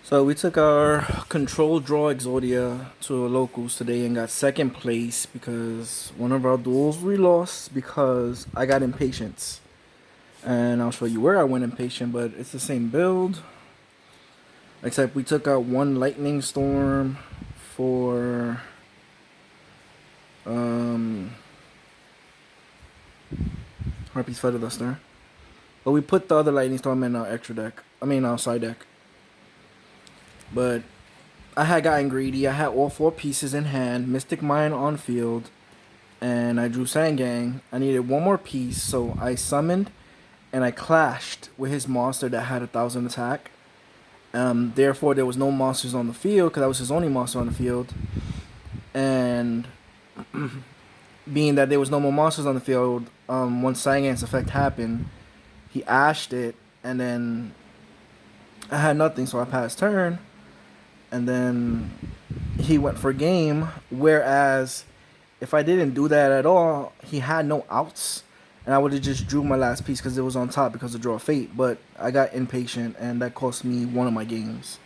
So we took our Control Draw Exodia to locals today and got second place because one of our duels we lost because I got impatient. And I'll show you where I went impatient, but it's the same build. Except we took out one lightning storm for Harpy's Feather Duster. But we put the other lightning storm in our extra deck. Our side deck. But I had gotten greedy. I had all four pieces in hand, Mystic Mine on field, and I drew Sangang. I needed one more piece, so I summoned and I clashed with his monster that had 1,000 attack. Therefore, there was no monsters on the field because that was his only monster on the field. And being that there was no more monsters on the field, once Sangang's effect happened, he ashed it, and then I had nothing, so I passed turn. And then he went for game, whereas if I didn't do that at all, he had no outs, and I would have just drew my last piece because it was on top because of Draw Fate. But I got impatient, and that cost me one of my games.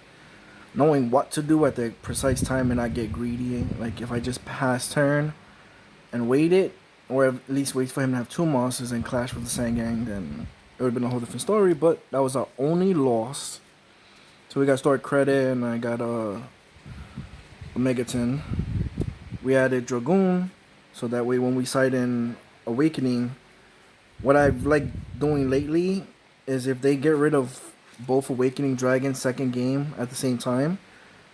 Knowing what to do at the precise time and not get greedy, like if I just pass turn and wait it, or at least wait for him to have two monsters and clash with the Sangang, then it would have been a whole different story. But that was our only loss. So we got Stored Credit, and I got a Megaton. We added Dragoon, so that way when we side in Awakening, what I've liked doing lately is if they get rid of both Awakening Dragon second game at the same time,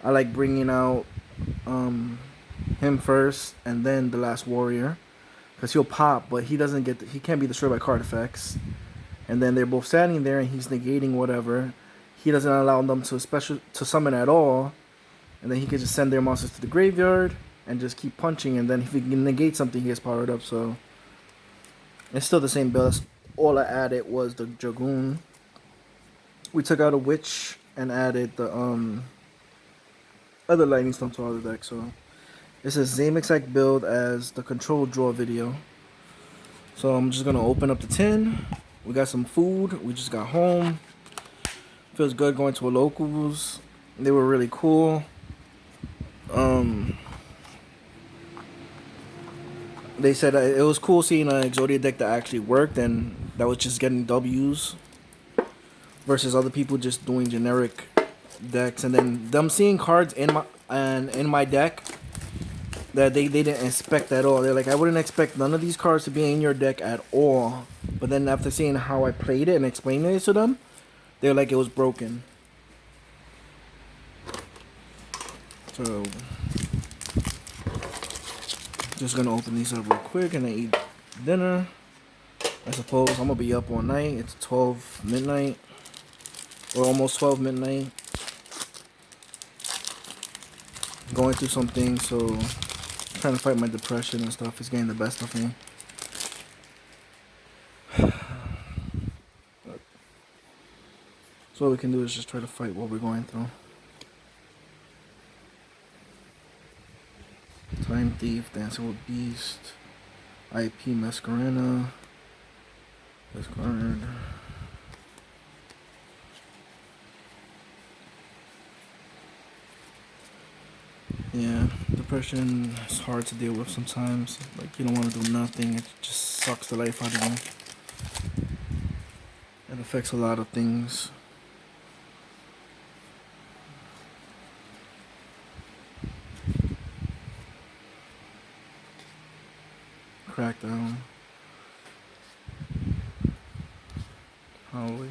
I like bringing out him first and then the Last Warrior, because he'll pop, but he can't be destroyed by card effects. And then they're both standing there, and he's negating whatever. He doesn't allow them to summon at all, and then he can just send their monsters to the graveyard and just keep punching. And then if he can negate something, he gets powered up. So it's still the same build. All I added was the Dragoon. We took out a Witch and added the other Lightning Storm to our deck. So it's the same exact build as the Control Draw video. So I'm just gonna open up the tin. We got some food. We just got home. Feels good going to a locals. They were really cool. They said it was cool seeing an Exodia deck that actually worked and that was just getting W's versus other people just doing generic decks, and then them seeing cards in my deck that they didn't expect at all. They're like, I wouldn't expect none of these cards to be in your deck at all. But then after seeing how I played it and explaining it to them, they're like it was broken. So just gonna open these up real quick and then eat dinner. I suppose I'm gonna be up all night. It's 12 midnight or almost 12 midnight. Going through some things, so trying to fight my depression and stuff is getting the best of me. So all we can do is just try to fight what we're going through. Time Thief, Dancing with Beast, IP Masquerena, this card. Yeah, depression is hard to deal with sometimes. Like, you don't want to do nothing, it just sucks the life out of you. It affects a lot of things. Crackdown. Halloween.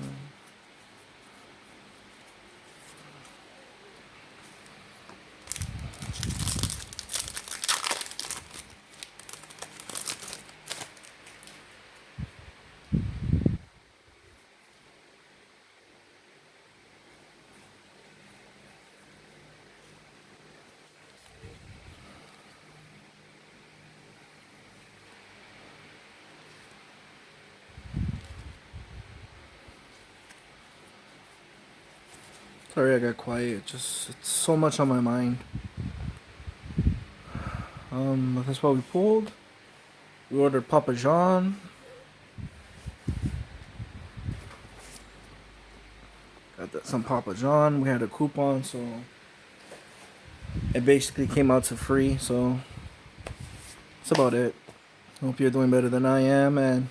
Sorry I got quiet, just it's so much on my mind. That's what we pulled. We ordered Papa John. Got this some Papa John. We had a coupon, so it basically came out to free. So that's about it. Hope you're doing better than I am, and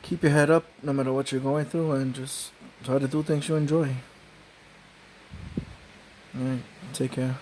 keep your head up no matter what you're going through, and just try to do things you enjoy. Alright, take care.